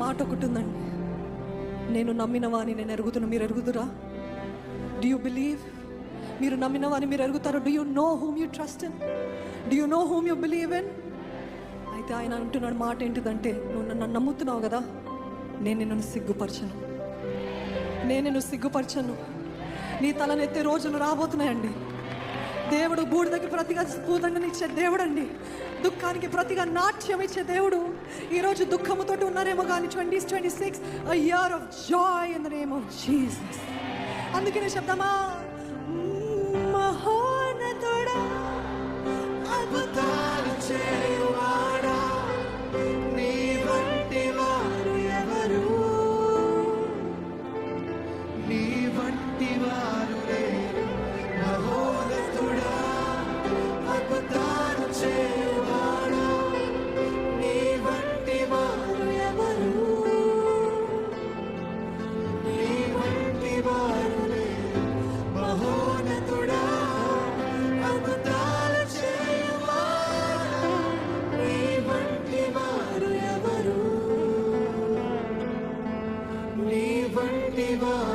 మాట ఒకటి ఉందండి, నేను నమ్మిన వాని నేను ఎరుగుతున్నా, మీరు ఎరుగుదురా? Do you believe? మీరు నమ్మిన వాని మీరు ఎరుగుతారు. Do you know whom you trust in? Do you know whom you believe in? అయితే ఆయన అంటున్నాడు మాట ఏంటిదంటే, నువ్వు నన్ను నమ్ముతున్నావు కదా, నేను నిన్ను సిగ్గుపరచను, నేను నిన్ను సిగ్గుపరచను. నీ తలనెత్తే రోజులు రాబోతున్నాయండి. దేవుడు బూడిదకి ప్రతిగా పూదండనిచ్చే దేవుడు అండి, దుఃఖానికి ప్రతిగా నాట్యం ఇచ్చే దేవుడు. ఈరోజు దుఃఖముతో ఉన్నారేమో కానీ 2026 a year of joy in the name of Jesus. అందుకనే శబ్దమా, మహోన్నతుడా, అద్భుతాలు చేయువాడా, నీ వంటి వారు ఎవరు? నీ వంటి వారు లేరు. మహోన్నతుడా, అద్భుతాలు చేయువాడా, నీ వంటి వారు ఎవరు? నీ వంటి వారు లేరు. మహోన్నతుడా, అద్భుతాలు చేయువాడా, నీ వంటి వారు ఎవరు? నీ వంటి వారు